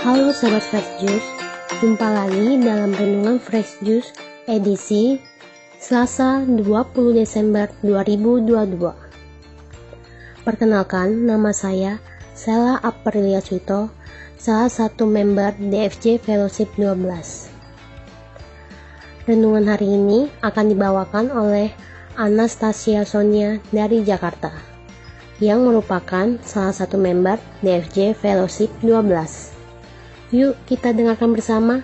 Halo Sobat Fresh Juice, jumpa lagi dalam Renungan Fresh Juice edisi Selasa 20 Desember 2022. Perkenalkan, nama saya Sela Aprilia Suito, salah satu member DFJ Fellowship 12. Renungan hari ini akan dibawakan oleh Anastasia Sonia dari Jakarta, yang merupakan salah satu member DFJ Fellowship 12. Yuk kita dengarkan bersama.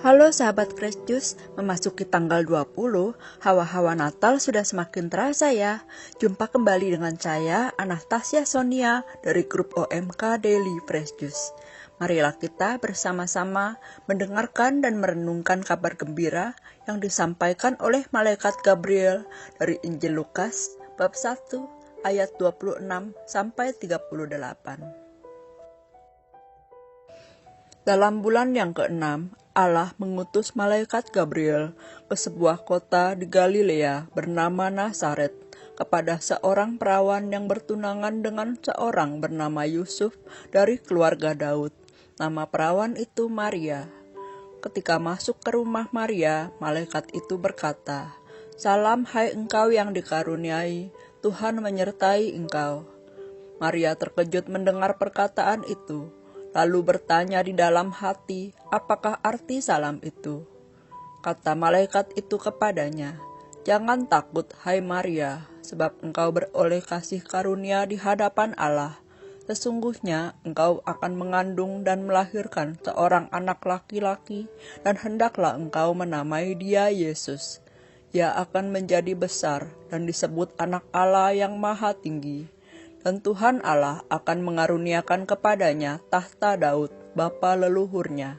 Halo sahabat Fresh Juice, memasuki tanggal 20, hawa-hawa Natal sudah semakin terasa ya. Jumpa kembali dengan saya, Anastasia Sonia dari grup OMK Daily Fresh Juice. Marilah kita bersama-sama mendengarkan dan merenungkan kabar gembira yang disampaikan oleh Malaikat Gabriel dari Injil Lukas, bab 1, ayat 26 sampai 38. Dalam bulan yang ke-6, Allah mengutus malaikat Gabriel ke sebuah kota di Galilea bernama Nazaret kepada seorang perawan yang bertunangan dengan seorang bernama Yusuf dari keluarga Daud. Nama perawan itu Maria. Ketika masuk ke rumah Maria, malaikat itu berkata, "Salam hai engkau yang dikaruniai, Tuhan menyertai engkau." Maria terkejut mendengar perkataan itu. Lalu bertanya di dalam hati, apakah arti salam itu? Kata malaikat itu kepadanya, "Jangan takut, hai Maria, sebab engkau beroleh kasih karunia di hadapan Allah. Sesungguhnya engkau akan mengandung dan melahirkan seorang anak laki-laki, dan hendaklah engkau menamai dia Yesus. Ia akan menjadi besar dan disebut Anak Allah yang Maha Tinggi. Dan Tuhan Allah akan mengaruniakan kepadanya tahta Daud, bapa leluhurnya,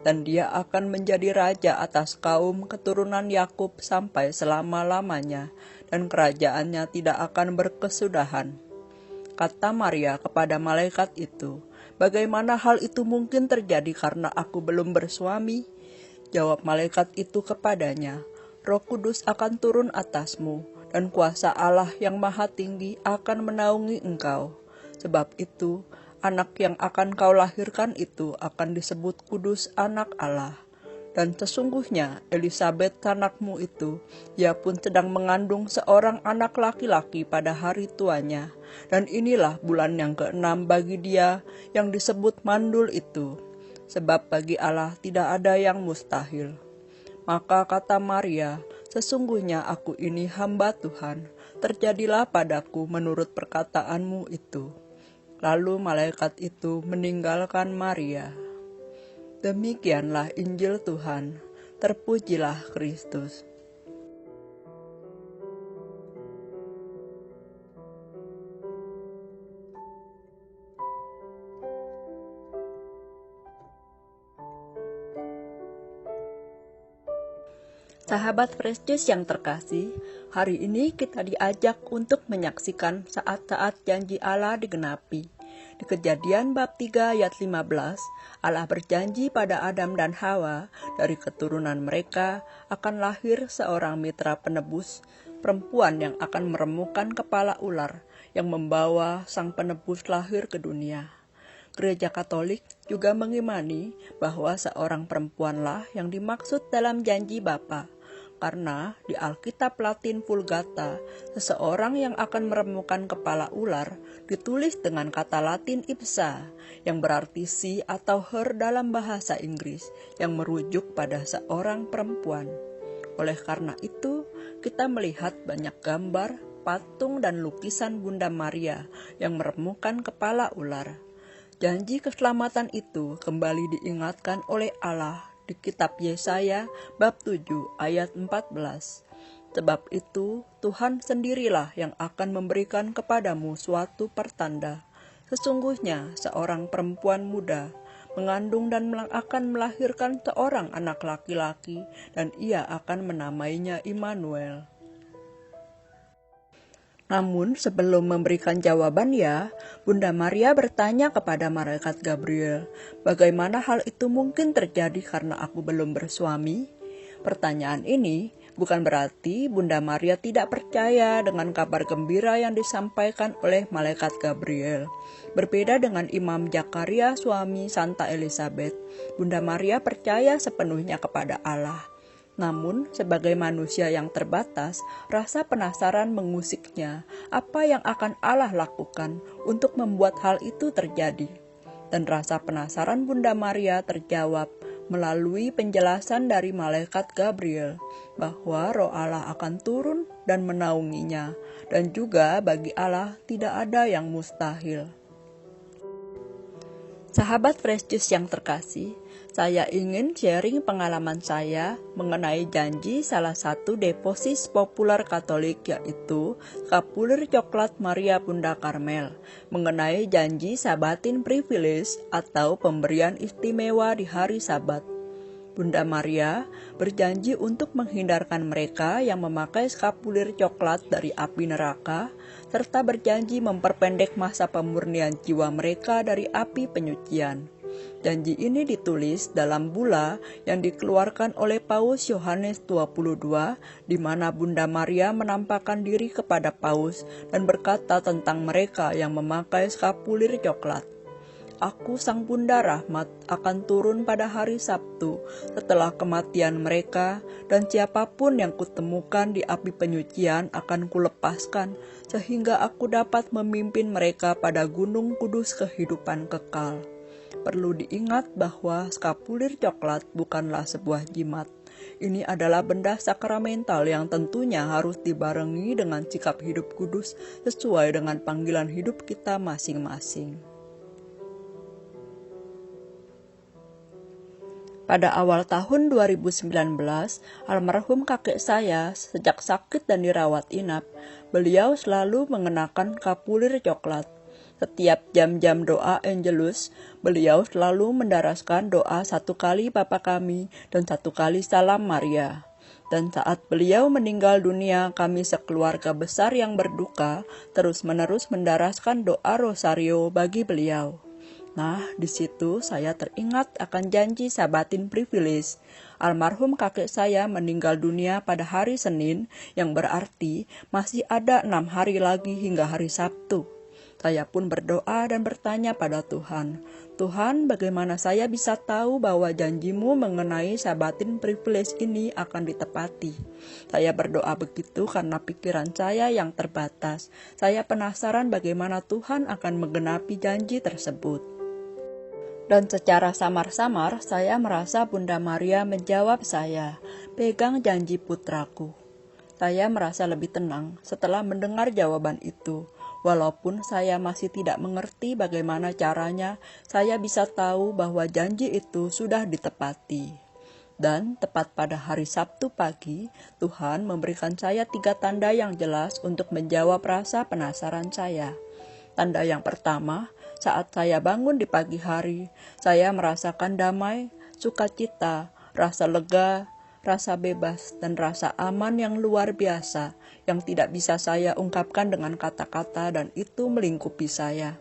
dan dia akan menjadi raja atas kaum keturunan Yakub sampai selama-lamanya, dan kerajaannya tidak akan berkesudahan." Kata Maria kepada malaikat itu, "Bagaimana hal itu mungkin terjadi karena aku belum bersuami?" Jawab malaikat itu kepadanya, "Roh Kudus akan turun atasmu, dan kuasa Allah yang Maha Tinggi akan menaungi engkau. Sebab itu, anak yang akan kau lahirkan itu akan disebut kudus Anak Allah. Dan sesungguhnya Elisabet anakmu itu, ia pun sedang mengandung seorang anak laki-laki pada hari tuanya. Dan inilah bulan yang ke-6 bagi dia yang disebut mandul itu. Sebab bagi Allah tidak ada yang mustahil." Maka kata Maria, "Sesungguhnya aku ini hamba Tuhan, terjadilah padaku menurut perkataanmu itu." Lalu malaikat itu meninggalkan Maria. Demikianlah Injil Tuhan, terpujilah Kristus. Sahabat Fresh Juice yang terkasih, hari ini kita diajak untuk menyaksikan saat-saat janji Allah digenapi. Di Kejadian bab 3 ayat 15, Allah berjanji pada Adam dan Hawa dari keturunan mereka akan lahir seorang mitra penebus, perempuan yang akan meremukkan kepala ular yang membawa sang penebus lahir ke dunia. Gereja Katolik juga mengimani bahwa seorang perempuanlah yang dimaksud dalam janji Bapa. Karena di Alkitab Latin Vulgata, seseorang yang akan meremukkan kepala ular ditulis dengan kata Latin ipsa, yang berarti si atau her dalam bahasa Inggris, yang merujuk pada seorang perempuan. Oleh karena itu, kita melihat banyak gambar, patung, dan lukisan Bunda Maria yang meremukkan kepala ular. Janji keselamatan itu kembali diingatkan oleh Allah di kitab Yesaya bab 7 ayat 14. Sebab itu Tuhan sendirilah yang akan memberikan kepadamu suatu pertanda. Sesungguhnya seorang perempuan muda mengandung dan akan melahirkan seorang anak laki-laki, dan ia akan menamainya Immanuel. Namun sebelum memberikan jawabannya, Bunda Maria bertanya kepada malaikat Gabriel, bagaimana hal itu mungkin terjadi karena aku belum bersuami? Pertanyaan ini bukan berarti Bunda Maria tidak percaya dengan kabar gembira yang disampaikan oleh malaikat Gabriel. Berbeda dengan Imam Zakaria, suami Santa Elizabeth, Bunda Maria percaya sepenuhnya kepada Allah. Namun, sebagai manusia yang terbatas, rasa penasaran mengusiknya apa yang akan Allah lakukan untuk membuat hal itu terjadi. Dan rasa penasaran Bunda Maria terjawab melalui penjelasan dari malaikat Gabriel bahwa Roh Allah akan turun dan menaunginya, dan juga bagi Allah tidak ada yang mustahil. Sahabat Fresh Juice yang terkasih, saya ingin sharing pengalaman saya mengenai janji salah satu devosis populer Katolik, yaitu Skapulir Coklat Maria Bunda Karmel, mengenai janji Sabatin Privilege atau pemberian istimewa di hari Sabat. Bunda Maria berjanji untuk menghindarkan mereka yang memakai skapulir coklat dari api neraka, serta berjanji memperpendek masa pemurnian jiwa mereka dari api penyucian. Janji ini ditulis dalam bula yang dikeluarkan oleh Paus Yohanes 22, di mana Bunda Maria menampakkan diri kepada Paus dan berkata tentang mereka yang memakai skapulir coklat. Aku Sang Bunda Rahmat akan turun pada hari Sabtu setelah kematian mereka, dan siapapun yang kutemukan di api penyucian akan kulepaskan, sehingga aku dapat memimpin mereka pada gunung kudus kehidupan kekal. Perlu diingat bahwa skapulir coklat bukanlah sebuah jimat. Ini adalah benda sakramental yang tentunya harus dibarengi dengan sikap hidup kudus sesuai dengan panggilan hidup kita masing-masing. Pada awal tahun 2019, almarhum kakek saya sejak sakit dan dirawat inap, beliau selalu mengenakan kapulir coklat. Setiap jam-jam doa Angelus, beliau selalu mendaraskan doa 1 kali Bapa Kami dan 1 kali Salam Maria. Dan saat beliau meninggal dunia, kami sekeluarga besar yang berduka terus-menerus mendaraskan doa Rosario bagi beliau. Nah, di situ saya teringat akan janji Sabatin Privilege. Almarhum kakek saya meninggal dunia pada hari Senin, yang berarti masih ada 6 hari lagi hingga hari Sabtu. Saya pun berdoa dan bertanya pada Tuhan, Tuhan, bagaimana saya bisa tahu bahwa janjimu mengenai Sabatin Privilege ini akan ditepati? Saya berdoa begitu karena pikiran saya yang terbatas. Saya penasaran bagaimana Tuhan akan menggenapi janji tersebut. Dan secara samar-samar saya merasa Bunda Maria menjawab saya, pegang janji putraku. Saya merasa lebih tenang setelah mendengar jawaban itu. Walaupun saya masih tidak mengerti bagaimana caranya, saya bisa tahu bahwa janji itu sudah ditepati. Dan tepat pada hari Sabtu pagi, Tuhan memberikan saya 3 tanda yang jelas untuk menjawab rasa penasaran saya. Tanda yang pertama, saat saya bangun di pagi hari, saya merasakan damai, sukacita, rasa lega, rasa bebas, dan rasa aman yang luar biasa yang tidak bisa saya ungkapkan dengan kata-kata, dan itu melingkupi saya.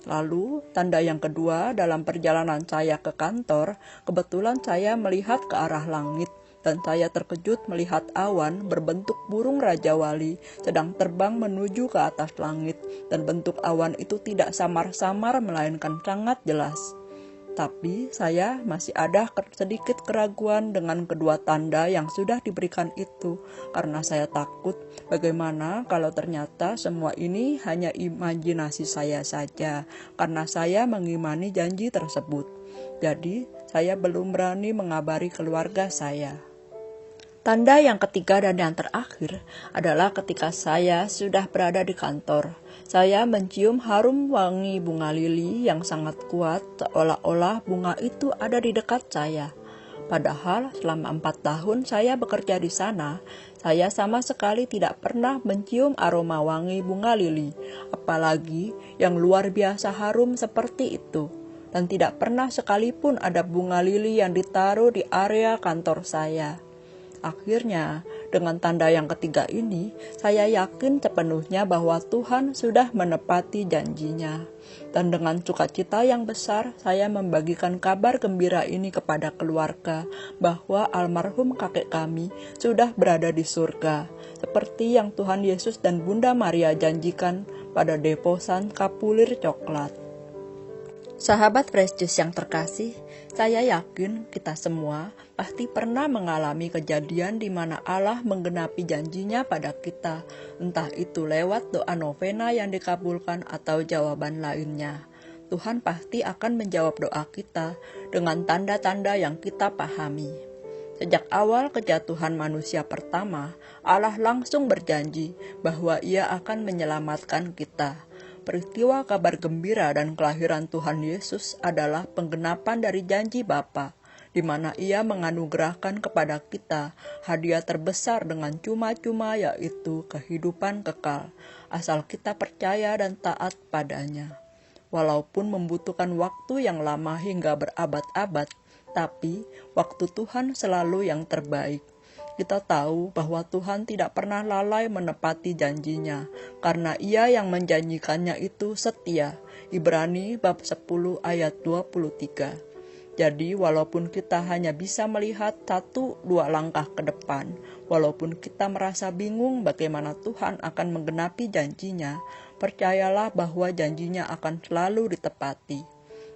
Lalu, tanda yang kedua, dalam perjalanan saya ke kantor, kebetulan saya melihat ke arah langit, dan saya terkejut melihat awan berbentuk burung Raja Wali sedang terbang menuju ke atas langit, dan bentuk awan itu tidak samar-samar melainkan sangat jelas. Tapi saya masih ada sedikit keraguan dengan kedua tanda yang sudah diberikan itu, karena saya takut bagaimana kalau ternyata semua ini hanya imajinasi saya saja, karena saya mengimani janji tersebut. Jadi saya belum berani mengabari keluarga saya. Tanda yang ketiga dan yang terakhir adalah ketika saya sudah berada di kantor. Saya mencium harum wangi bunga lili yang sangat kuat, seolah-olah bunga itu ada di dekat saya. Padahal selama 4 tahun saya bekerja di sana, saya sama sekali tidak pernah mencium aroma wangi bunga lili, apalagi yang luar biasa harum seperti itu. Dan tidak pernah sekalipun ada bunga lili yang ditaruh di area kantor saya. Akhirnya, dengan tanda yang ketiga ini, saya yakin sepenuhnya bahwa Tuhan sudah menepati janjinya. Dan dengan sukacita yang besar, saya membagikan kabar gembira ini kepada keluarga, bahwa almarhum kakek kami sudah berada di surga, seperti yang Tuhan Yesus dan Bunda Maria janjikan pada deposan kapulir coklat. Sahabat Fresh Juice yang terkasih, saya yakin kita semua pasti pernah mengalami kejadian di mana Allah menggenapi janjinya pada kita, entah itu lewat doa novena yang dikabulkan atau jawaban lainnya. Tuhan pasti akan menjawab doa kita dengan tanda-tanda yang kita pahami. Sejak awal kejatuhan manusia pertama, Allah langsung berjanji bahwa Ia akan menyelamatkan kita. Peristiwa kabar gembira dan kelahiran Tuhan Yesus adalah penggenapan dari janji Bapa, di mana Ia menganugerahkan kepada kita hadiah terbesar dengan cuma-cuma, yaitu kehidupan kekal, asal kita percaya dan taat padanya. Walaupun membutuhkan waktu yang lama hingga berabad-abad, tapi waktu Tuhan selalu yang terbaik. Kita tahu bahwa Tuhan tidak pernah lalai menepati janjinya, karena Ia yang menjanjikannya itu setia. Ibrani bab 10 ayat 23. Jadi walaupun kita hanya bisa melihat 1-2 langkah ke depan, walaupun kita merasa bingung bagaimana Tuhan akan menggenapi janjinya, percayalah bahwa janjinya akan selalu ditepati.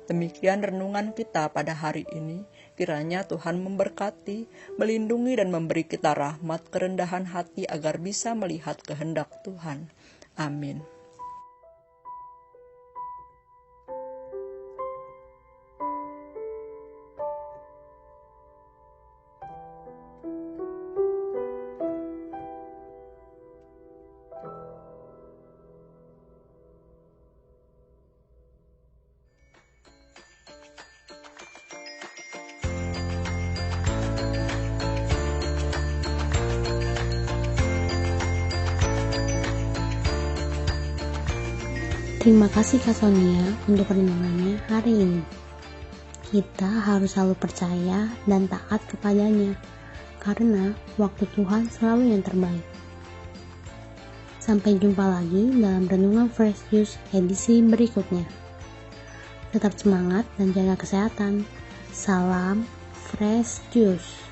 Demikian renungan kita pada hari ini. Kiranya Tuhan memberkati, melindungi dan memberi kita rahmat kerendahan hati agar bisa melihat kehendak Tuhan. Amin. Terima kasih Kak Sonia untuk renungannya hari ini. Kita harus selalu percaya dan taat kepadanya, karena waktu Tuhan selalu yang terbaik. Sampai jumpa lagi dalam Renungan Fresh Juice edisi berikutnya. Tetap semangat dan jaga kesehatan. Salam Fresh Juice.